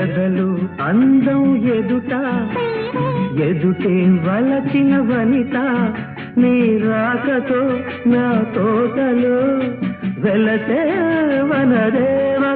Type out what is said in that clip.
ఎదలు అందం ఎదుట ఎదుటే వలచిన వనిత నీ రాకతో నా తోటలో వెలసే వనదేవత